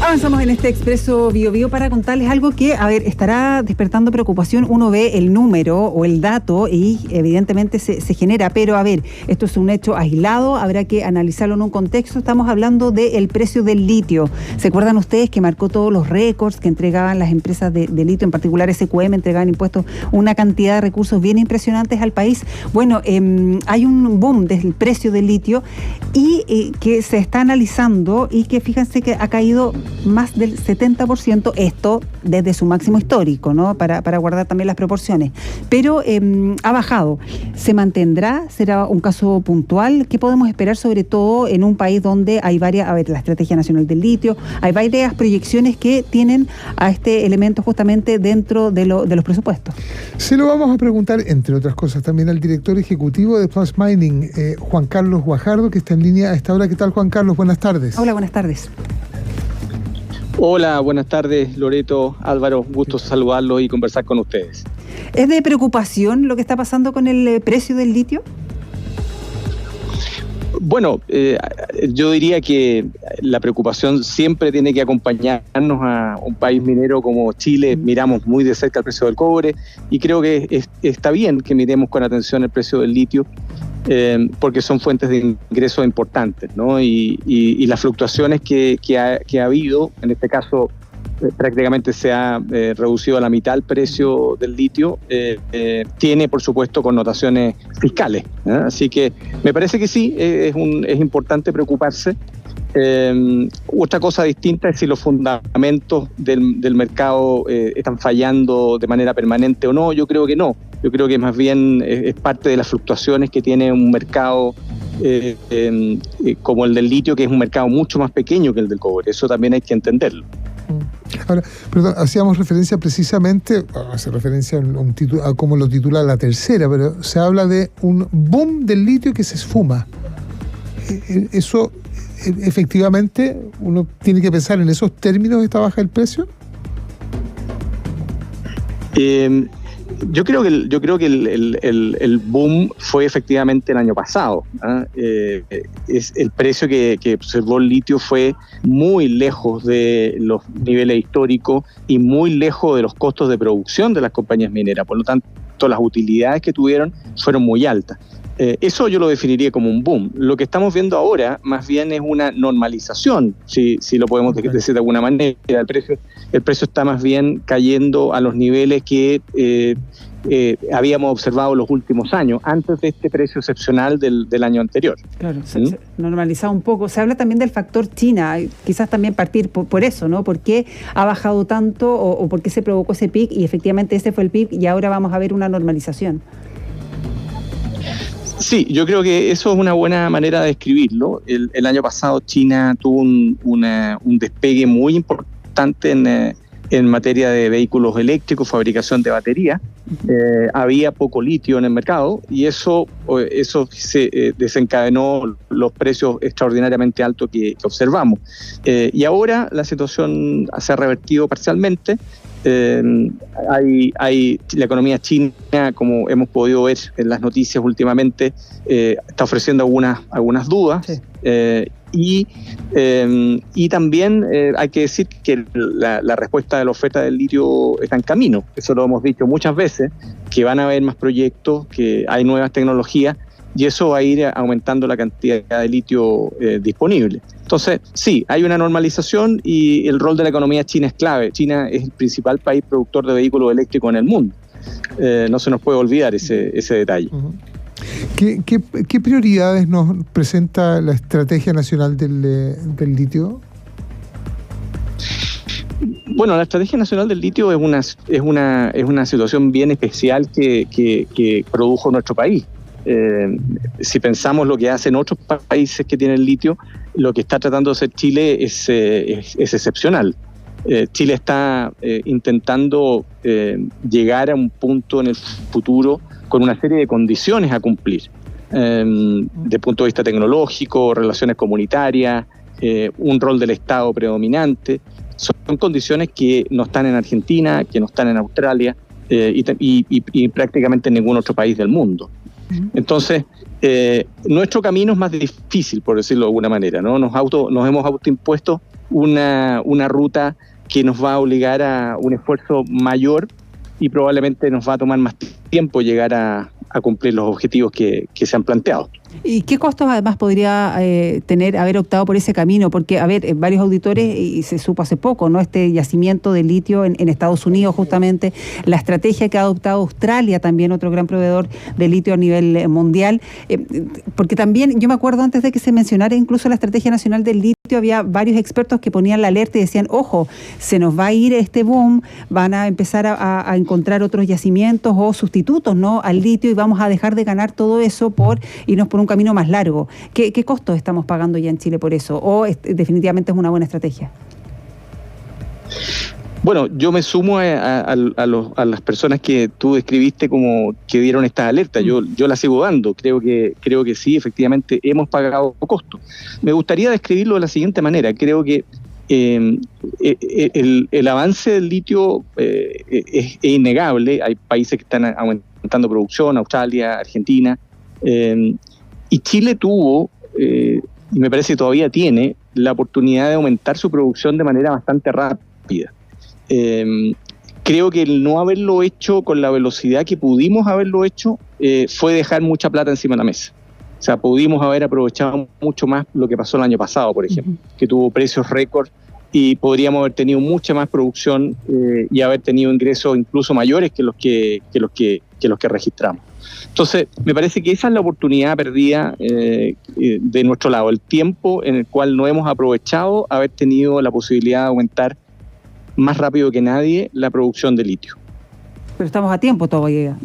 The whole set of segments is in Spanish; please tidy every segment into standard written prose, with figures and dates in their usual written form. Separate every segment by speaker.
Speaker 1: Avanzamos en este Expreso Bio Bio para contarles algo que, estará despertando preocupación. Uno ve el número o el dato y evidentemente se genera, pero esto es un hecho aislado, habrá que analizarlo en un contexto. Estamos hablando del precio del litio. ¿Se acuerdan ustedes que marcó todos los récords que entregaban las empresas de litio, en particular SQM, entregaban impuestos, una cantidad de recursos bien impresionantes al país? Bueno, hay un boom del precio del litio y que se está analizando y que fíjense que ha caído más del 70%, esto desde su máximo histórico, ¿no? Para guardar también las proporciones. Pero ha bajado. ¿Se mantendrá? ¿Será un caso puntual? ¿Qué podemos esperar, sobre todo en un país donde hay varias, la Estrategia Nacional del Litio, hay varias proyecciones que tienen a este elemento justamente dentro de los presupuestos?
Speaker 2: Se lo vamos a preguntar, entre otras cosas, también al director ejecutivo de Plus Mining, Juan Carlos Guajardo, que está en línea a esta hora. ¿Qué tal, Juan Carlos? Buenas tardes.
Speaker 1: Hola, buenas tardes.
Speaker 3: Hola, buenas tardes, Loreto, Álvaro, gusto saludarlos y conversar con ustedes.
Speaker 1: ¿Es de preocupación lo que está pasando con el precio del litio?
Speaker 3: Bueno, yo diría que la preocupación siempre tiene que acompañarnos a un país minero como Chile. Miramos muy de cerca el precio del cobre y creo que está bien que miremos con atención el precio del litio, porque son fuentes de ingresos importantes, ¿no? Y las fluctuaciones que ha habido, en este caso prácticamente se ha reducido a la mitad el precio del litio, tiene por supuesto connotaciones fiscales, ¿eh? Así que me parece que sí, es importante preocuparse. Otra cosa distinta es si los fundamentos del mercado están fallando de manera permanente o no. Yo creo que no. Yo creo que más bien es parte de las fluctuaciones que tiene un mercado como el del litio, que es un mercado mucho más pequeño que el del cobre. Eso también hay que entenderlo.
Speaker 2: Ahora, perdón, hacíamos referencia precisamente, hace referencia a cómo lo titula La Tercera, pero se habla de un boom del litio que se esfuma. Eso, efectivamente, uno tiene que pensar en esos términos, esta baja del precio.
Speaker 3: Yo creo que el boom fue efectivamente el año pasado, ¿eh? El precio que observó el litio fue muy lejos de los niveles históricos y muy lejos de los costos de producción de las compañías mineras. Por lo tanto, las utilidades que tuvieron fueron muy altas. Eso yo lo definiría como un boom. Lo que estamos viendo ahora más bien es una normalización, si lo podemos decir de alguna manera. El precio está más bien cayendo a los niveles que habíamos observado los últimos años, antes de este precio excepcional del año anterior.
Speaker 1: Claro, se normalizado un poco. Se habla también del factor China, quizás también partir por eso, ¿no? ¿Por qué ha bajado tanto o por qué se provocó ese pic? Y efectivamente ese fue el pic y ahora vamos a ver una normalización.
Speaker 3: Sí, yo creo que eso es una buena manera de describirlo. El año pasado China tuvo un despegue muy importante en materia de vehículos eléctricos, fabricación de baterías. Había poco litio en el mercado y eso se desencadenó los precios extraordinariamente altos que observamos. Y ahora la situación se ha revertido parcialmente. La economía china, como hemos podido ver en las noticias últimamente, está ofreciendo algunas dudas. Sí. Y también hay que decir que la respuesta de la oferta del litio está en camino. Eso lo hemos dicho muchas veces, que van a haber más proyectos, que hay nuevas tecnologías y eso va a ir aumentando la cantidad de litio disponible. Entonces, sí, hay una normalización y el rol de la economía china es clave. China es el principal país productor de vehículos eléctricos en el mundo. No se nos puede olvidar ese detalle.
Speaker 2: Uh-huh. ¿Qué prioridades nos presenta la Estrategia Nacional del Litio?
Speaker 3: Bueno, la Estrategia Nacional del Litio es una situación bien especial que produjo nuestro país. Si pensamos lo que hacen otros países que tienen litio, lo que está tratando de hacer Chile es excepcional. Chile está intentando llegar a un punto en el futuro con una serie de condiciones a cumplir, de punto de vista tecnológico, relaciones comunitarias, un rol del Estado predominante. Son condiciones que no están en Argentina, que no están en Australia y prácticamente en ningún otro país del mundo. Entonces, nuestro camino es más difícil, por decirlo de alguna manera, ¿no? Nos hemos autoimpuesto una ruta que nos va a obligar a un esfuerzo mayor y probablemente nos va a tomar más tiempo llegar a cumplir los objetivos que se han planteado.
Speaker 1: ¿Y qué costos además podría tener haber optado por ese camino? Porque, a ver, varios auditores, y se supo hace poco, ¿no?, este yacimiento de litio en Estados Unidos, justamente, la estrategia que ha adoptado Australia, también otro gran proveedor de litio a nivel mundial, porque también, yo me acuerdo antes de que se mencionara incluso la Estrategia Nacional del Litio, había varios expertos que ponían la alerta y decían, ojo, se nos va a ir este boom, van a empezar a encontrar otros yacimientos o sustitutos, ¿no?, al litio, y vamos a dejar de ganar todo eso por irnos por un camino más largo. ¿Qué costos estamos pagando ya en Chile por eso? ¿O definitivamente es una buena estrategia?
Speaker 3: Bueno, yo me sumo a las personas que tú describiste como que dieron estas alertas. Yo las sigo dando. Creo que sí, efectivamente, hemos pagado costos. Me gustaría describirlo de la siguiente manera. Creo que el avance del litio es innegable. Hay países que están aumentando producción, Australia, Argentina, y Chile tuvo, y me parece que todavía tiene, la oportunidad de aumentar su producción de manera bastante rápida. Creo que el no haberlo hecho con la velocidad que pudimos haberlo hecho fue dejar mucha plata encima de la mesa. O sea, pudimos haber aprovechado mucho más lo que pasó el año pasado, por ejemplo, que tuvo precios récord, y podríamos haber tenido mucha más producción y haber tenido ingresos incluso mayores que los que registramos. Entonces, me parece que esa es la oportunidad perdida de nuestro lado, el tiempo en el cual no hemos aprovechado haber tenido la posibilidad de aumentar más rápido que nadie la producción de litio.
Speaker 1: Pero estamos a tiempo todavía.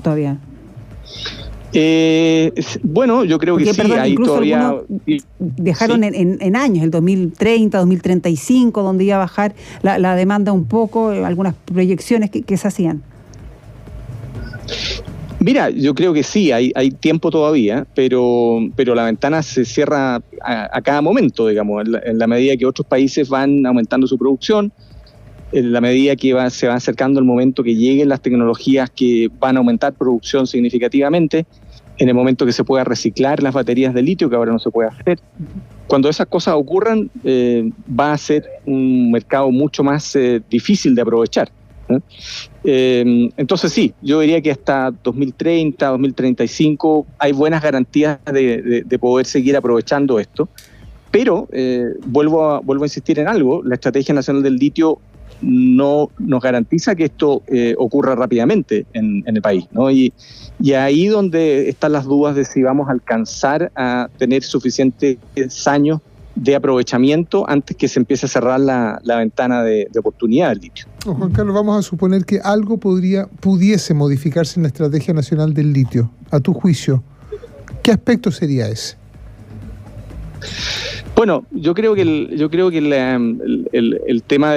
Speaker 3: Bueno, yo creo que sí, hay todavía... Dejaron
Speaker 1: ¿sí? en años, el 2030, 2035, donde iba a bajar la demanda un poco, algunas proyecciones que se hacían.
Speaker 3: Mira, yo creo que sí, hay tiempo todavía, pero la ventana se cierra a cada momento, digamos, en la medida que otros países van aumentando su producción, en la medida que se va acercando el momento que lleguen las tecnologías que van a aumentar producción significativamente, en el momento que se pueda reciclar las baterías de litio, que ahora no se puede hacer. Cuando esas cosas ocurran, va a ser un mercado mucho más difícil de aprovechar. Entonces sí, yo diría que hasta 2030, 2035 hay buenas garantías de poder seguir aprovechando esto, pero vuelvo a insistir en algo: la Estrategia Nacional del Litio no nos garantiza que esto ocurra rápidamente en el país, ¿no? Y ahí donde están las dudas de si vamos a alcanzar a tener suficientes años de aprovechamiento antes que se empiece a cerrar la ventana de oportunidad del litio.
Speaker 2: Juan Carlos, vamos a suponer que algo pudiese modificarse en la Estrategia Nacional del Litio. A tu juicio, ¿qué aspecto sería ese?
Speaker 3: Bueno, yo creo que el tema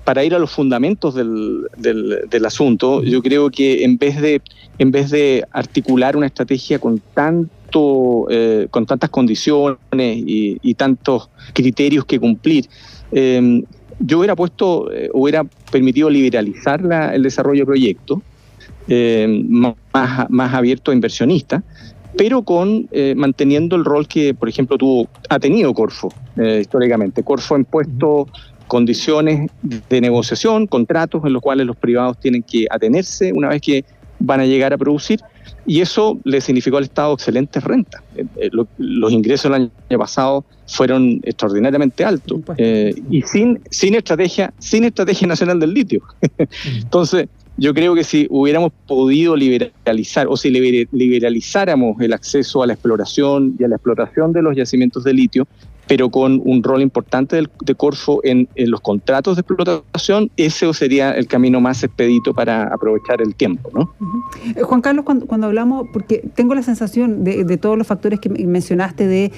Speaker 3: para ir a los fundamentos del asunto, yo creo que en vez de articular una estrategia con tantas condiciones y tantos criterios que cumplir, yo hubiera permitido liberalizar el desarrollo de proyectos más abierto a inversionistas, pero manteniendo el rol que, por ejemplo, ha tenido Corfo históricamente. Corfo ha impuesto condiciones de negociación, contratos en los cuales los privados tienen que atenerse una vez que van a llegar a producir, y eso le significó al Estado excelentes rentas. Los ingresos del año pasado fueron extraordinariamente altos, y sin estrategia nacional del litio. Entonces, yo creo que si hubiéramos podido liberalizar, o si liberalizáramos el acceso a la exploración y a la explotación de los yacimientos de litio, pero con un rol importante de Corfo en los contratos de explotación, ese sería el camino más expedito para aprovechar el tiempo, ¿no?
Speaker 1: Juan Carlos, cuando hablamos, porque tengo la sensación de todos los factores que mencionaste, de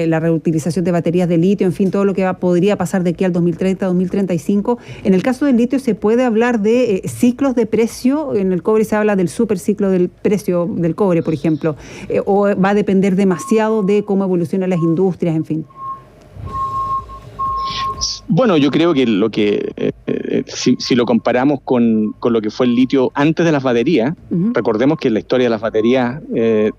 Speaker 1: la reutilización de baterías de litio, en fin, todo lo que podría pasar de aquí al 2030, 2035, en el caso del litio se puede hablar de ciclos de precio. En el cobre se habla del superciclo del precio del cobre, por ejemplo, o va a depender demasiado de cómo evolucionan las industrias, en fin.
Speaker 3: Bueno, yo creo que si lo comparamos con lo que fue el litio antes de las baterías, recordemos que la historia de las baterías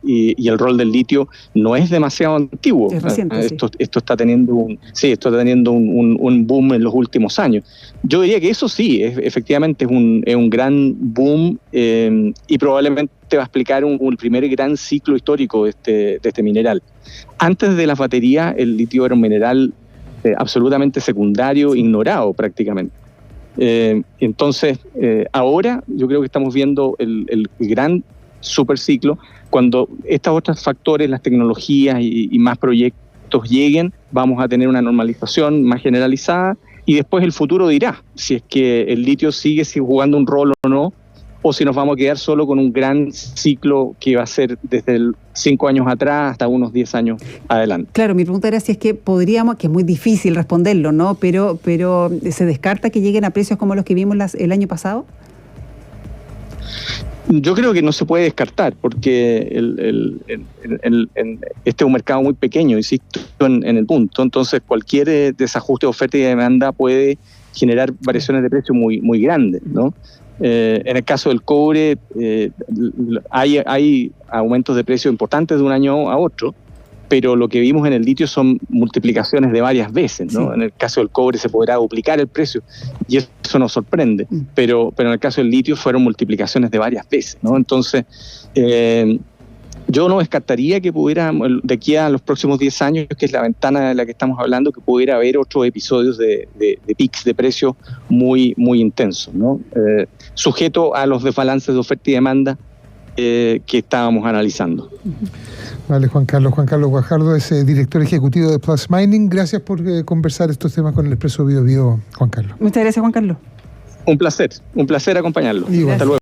Speaker 3: y el rol del litio no es demasiado antiguo.
Speaker 1: Es reciente,
Speaker 3: esto está teniendo un boom en los últimos años. Yo diría que eso sí, efectivamente es un gran boom y probablemente va a explicar un primer gran ciclo histórico de este mineral. Antes de las baterías, el litio era un mineral absolutamente secundario, ignorado prácticamente. Entonces, ahora yo creo que estamos viendo el gran superciclo. Cuando estos otros factores, las tecnologías y más proyectos lleguen, vamos a tener una normalización más generalizada y después el futuro dirá si es que el litio sigue jugando un rol o no, o si nos vamos a quedar solo con un gran ciclo que va a ser desde 5 años atrás hasta unos 10 años adelante.
Speaker 1: Claro, mi pregunta era si es que podríamos, que es muy difícil responderlo, ¿no? Pero ¿se descarta que lleguen a precios como los que vimos el año pasado?
Speaker 3: Yo creo que no se puede descartar, porque este es un mercado muy pequeño, insisto en el punto. Entonces, cualquier desajuste de oferta y demanda puede generar variaciones de precio muy, muy grandes, ¿no? En el caso del cobre, hay aumentos de precio importantes de un año a otro, pero lo que vimos en el litio son multiplicaciones de varias veces, ¿no? Sí. En el caso del cobre se podrá duplicar el precio y eso nos sorprende, pero en el caso del litio fueron multiplicaciones de varias veces, ¿no? Entonces, yo no descartaría que pudiera, de aquí a los próximos 10 años, que es la ventana de la que estamos hablando, que pudiera haber otros episodios de pics de precios muy, muy intensos, ¿no? Sujeto a los desbalances de oferta y demanda que estábamos analizando.
Speaker 2: Vale, Juan Carlos Guajardo es director ejecutivo de Plus Mining. Gracias por conversar estos temas con el Expreso Bio Bio, Juan Carlos.
Speaker 1: Muchas gracias, Juan Carlos.
Speaker 3: Un placer acompañarlo.
Speaker 2: Hasta luego.